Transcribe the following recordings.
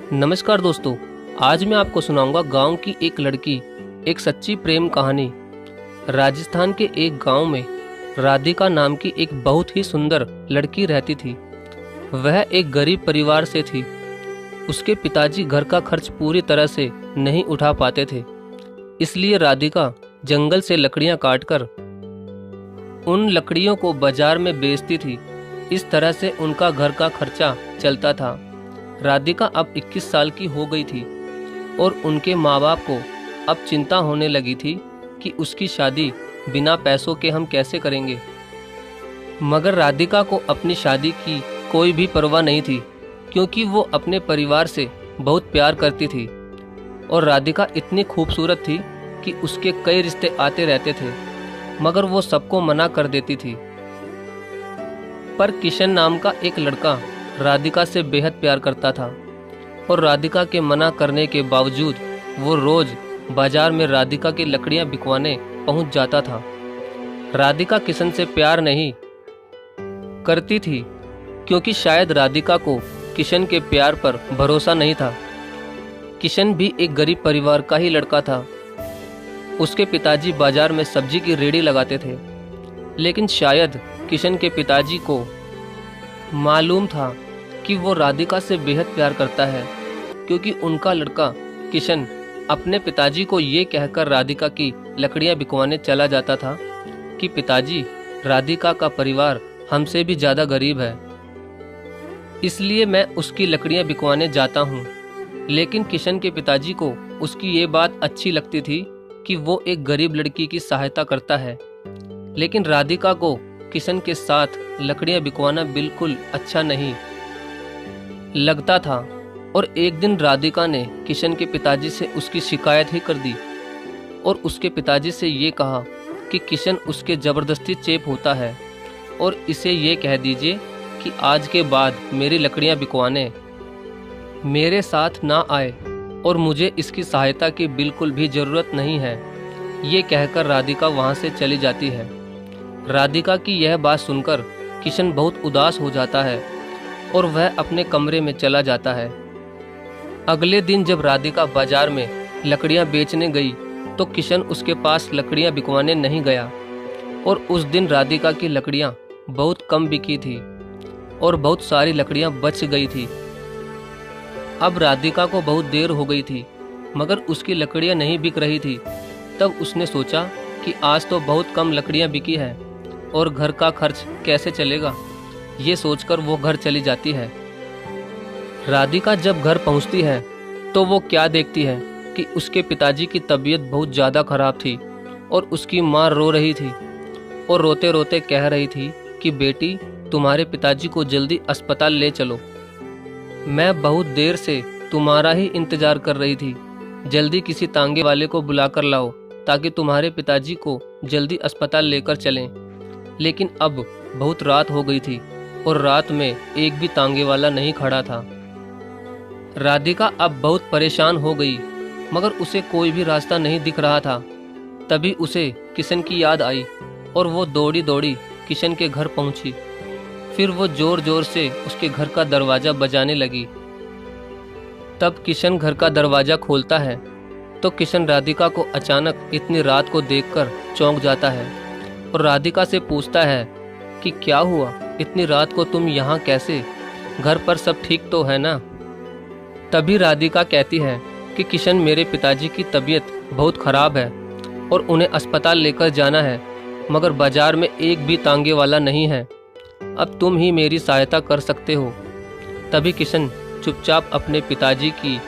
नमस्कार दोस्तों। आज मैं आपको सुनाऊंगा गांव की एक लड़की, एक सच्ची प्रेम कहानी। राजस्थान के एक गांव में राधिका नाम की एक बहुत ही सुंदर लड़की रहती थी। वह एक गरीब परिवार से थी। उसके पिताजी घर का खर्च पूरी तरह से नहीं उठा पाते थे, इसलिए राधिका जंगल से लकड़ियां काटकर उन लकड़ियों को बाजार में बेचती थी। इस तरह से उनका घर का खर्चा चलता था। राधिका अब 21 साल की हो गई थी और उनके माँ बाप को अब चिंता होने लगी थी कि उसकी शादी बिना पैसों के हम कैसे करेंगे। मगर राधिका को अपनी शादी की कोई भी परवाह नहीं थी, क्योंकि वो अपने परिवार से बहुत प्यार करती थी और राधिका इतनी खूबसूरत थी कि उसके कई रिश्ते आते रहते थे, मगर वो सबको मना कर देती थी। पर किशन नाम का एक लड़का राधिका से बेहद प्यार करता था और राधिका के मना करने के बावजूद वो रोज बाजार में राधिका की लकड़ियां बिकवाने पहुंच जाता था। राधिका किशन से प्यार नहीं करती थी, क्योंकि शायद राधिका को किशन के प्यार पर भरोसा नहीं था। किशन भी एक गरीब परिवार का ही लड़का था। उसके पिताजी बाजार में सब्जी की रेहड़ी लगाते थे, लेकिन शायद किशन के पिताजी को मालूम था कि वो राधिका से बेहद प्यार करता है, क्योंकि उनका लड़का किशन अपने पिताजी को ये कहकर राधिका की लकड़ियां बिकवाने चला जाता था कि पिताजी, राधिका का परिवार हमसे भी ज़्यादा गरीब है, इसलिए मैं उसकी लकड़ियां बिकवाने जाता हूँ। लेकिन किशन के पिताजी को उसकी ये बात अच्छी लगती थी कि वो एक गरीब लड़की की सहायता करता है, लेकिन राधिका को किशन के साथ लकड़ियां बिकवाना बिल्कुल अच्छा नहीं लगता था। और एक दिन राधिका ने किशन के पिताजी से उसकी शिकायत ही कर दी और उसके पिताजी से ये कहा कि किशन उसके ज़बरदस्ती चेप होता है और इसे ये कह दीजिए कि आज के बाद मेरी लकड़ियां बिकवाने मेरे साथ ना आए और मुझे इसकी सहायता की बिल्कुल भी ज़रूरत नहीं है। ये कहकर राधिका वहाँ से चली जाती है। राधिका की यह बात सुनकर किशन बहुत उदास हो जाता है और वह अपने कमरे में चला जाता है। अगले दिन जब राधिका बाजार में लकड़ियां बेचने गई तो किशन उसके पास लकड़ियां बिकवाने नहीं गया और उस दिन राधिका की लकड़ियां बहुत कम बिकी थी और बहुत सारी लकड़ियां बच गई थी। अब राधिका को बहुत देर हो गई थी, मगर उसकी लकड़ियां नहीं बिक रही थी। तब उसने सोचा कि आज तो बहुत कम लकड़ियां बिकी है और घर का खर्च कैसे चलेगा। ये सोचकर वो घर चली जाती है। राधिका जब घर पहुंचती है तो वो क्या देखती है कि उसके पिताजी की तबीयत बहुत ज़्यादा खराब थी और उसकी माँ रो रही थी और रोते रोते कह रही थी कि बेटी, तुम्हारे पिताजी को जल्दी अस्पताल ले चलो। मैं बहुत देर से तुम्हारा ही इंतज़ार कर रही थी। जल्दी किसी तांगे वाले को बुलाकर लाओ ताकि तुम्हारे पिताजी को जल्दी अस्पताल लेकर चलें। लेकिन अब बहुत रात हो गई थी और रात में एक भी तांगे वाला नहीं खड़ा था। राधिका अब बहुत परेशान हो गई, मगर उसे कोई भी रास्ता नहीं दिख रहा था। तभी उसे किशन की याद आई और वो दौड़ी दौड़ी किशन के घर पहुंची। फिर वो जोर जोर से उसके घर का दरवाज़ा बजाने लगी। तब किशन घर का दरवाज़ा खोलता है तो किशन राधिका को अचानक इतनी रात को देखकर चौंक जाता है और राधिका से पूछता है कि क्या हुआ, इतनी रात को तुम यहाँ कैसे? घर पर सब ठीक तो है ना? तभी राधिका कहती है कि किशन, मेरे पिताजी की तबीयत बहुत ख़राब है और उन्हें अस्पताल लेकर जाना है, मगर बाजार में एक भी तांगे वाला नहीं है। अब तुम ही मेरी सहायता कर सकते हो। तभी किशन चुपचाप अपने पिताजी की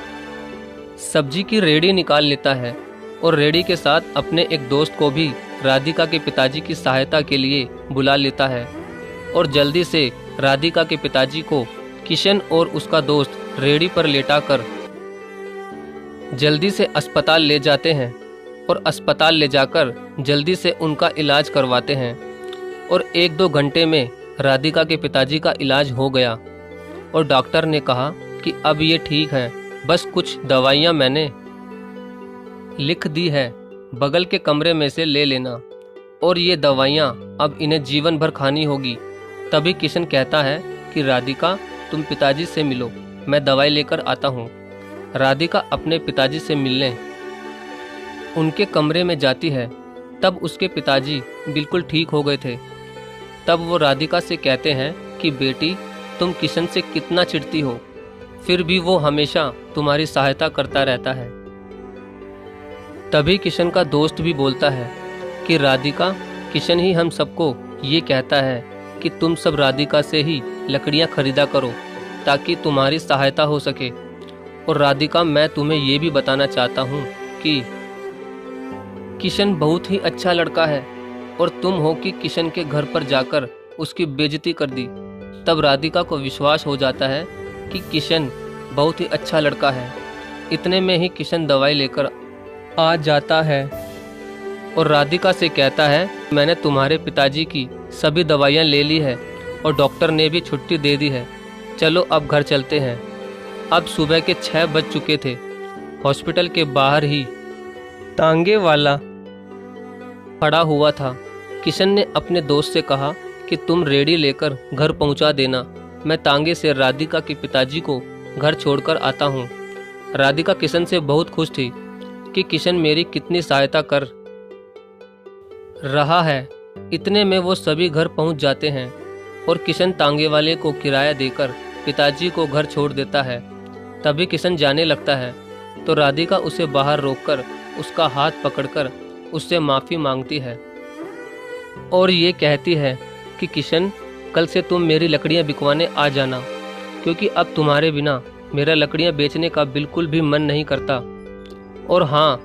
सब्जी की रेहड़ी निकाल लेता है और रेहड़ी के साथ अपने एक दोस्त को भी राधिका के पिताजी की सहायता के लिए बुला लेता है और जल्दी से राधिका के पिताजी को किशन और उसका दोस्त रेहड़ी पर लेटाकर जल्दी से अस्पताल ले जाते हैं और अस्पताल ले जाकर जल्दी से उनका इलाज करवाते हैं और 1-2 घंटे में राधिका के पिताजी का इलाज हो गया और डॉक्टर ने कहा कि अब ये ठीक है, बस कुछ दवाइयाँ मैंने लिख दी है, बगल के कमरे में से ले लेना और ये दवाइयाँ अब इन्हें जीवन भर खानी होगी। तभी किशन कहता है कि राधिका, तुम पिताजी से मिलो, मैं दवाई लेकर आता हूँ। राधिका अपने पिताजी से मिलने उनके कमरे में जाती है, तब उसके पिताजी बिल्कुल ठीक हो गए थे। तब वो राधिका से कहते हैं कि बेटी, तुम किशन से कितना चिढ़ती हो, फिर भी वो हमेशा तुम्हारी सहायता करता रहता है। तभी किशन का दोस्त भी बोलता है कि राधिका, किशन ही हम सबको ये कहता है कि तुम सब राधिका से ही लकड़ियाँ खरीदा करो ताकि तुम्हारी सहायता हो सके। और राधिका, मैं तुम्हें ये भी बताना चाहता हूँ कि किशन बहुत ही अच्छा लड़का है और तुम हो कि किशन के घर पर जाकर उसकी बेइज्जती कर दी। तब राधिका को विश्वास हो जाता है कि किशन बहुत ही अच्छा लड़का है। इतने में ही किशन दवाई लेकर आ जाता है और राधिका से कहता है, मैंने तुम्हारे पिताजी की सभी दवाइयाँ ले ली है और डॉक्टर ने भी छुट्टी दे दी है। चलो अब घर चलते हैं। अब सुबह के 6 बज चुके थे। हॉस्पिटल के बाहर ही तांगे वाला खड़ा हुआ था। किशन ने अपने दोस्त से कहा कि तुम रेडी लेकर घर पहुंचा देना, मैं तांगे से राधिका के पिताजी को घर छोड़कर आता हूं। राधिका किशन से बहुत खुश थी कि किशन मेरी कितनी सहायता कर रहा है। इतने में वो सभी घर पहुंच जाते हैं और किशन तांगे वाले को किराया देकर पिताजी को घर छोड़ देता है। तभी किशन जाने लगता है तो राधिका उसे बाहर रोककर उसका हाथ पकड़कर उससे माफ़ी मांगती है और ये कहती है कि किशन, कल से तुम मेरी लकड़ियाँ बिकवाने आ जाना, क्योंकि अब तुम्हारे बिना मेरा लकड़ियाँ बेचने का बिल्कुल भी मन नहीं करता। और हाँ,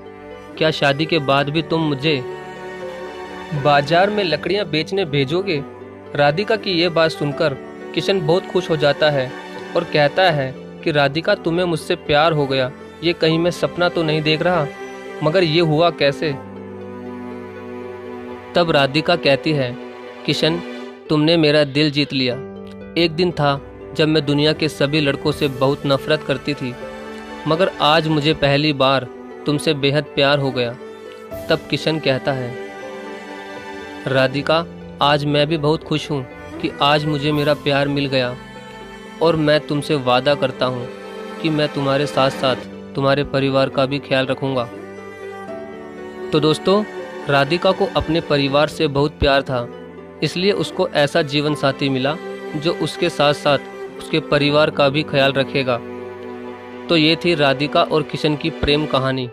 क्या शादी के बाद भी तुम मुझे बाजार में लकड़ियाँ बेचने भेजोगे? राधिका की ये बात सुनकर किशन बहुत खुश हो जाता है और कहता है कि राधिका, तुम्हें मुझसे प्यार हो गया। ये कहीं मैं सपना तो नहीं देख रहा, मगर ये हुआ कैसे? तब राधिका कहती है, किशन, तुमने मेरा दिल जीत लिया। एक दिन था जब मैं दुनिया के सभी लड़कों से बहुत नफरत करती थी, मगर आज मुझे पहली बार तुमसे बेहद प्यार हो गया। तब किशन कहता है, राधिका, आज मैं भी बहुत खुश हूँ कि आज मुझे मेरा प्यार मिल गया और मैं तुमसे वादा करता हूँ कि मैं तुम्हारे साथ साथ तुम्हारे परिवार का भी ख्याल रखूँगा। तो दोस्तों, राधिका को अपने परिवार से बहुत प्यार था, इसलिए उसको ऐसा जीवन साथी मिला जो उसके साथ साथ उसके परिवार का भी ख्याल रखेगा। तो ये थी राधिका और किशन की प्रेम कहानी।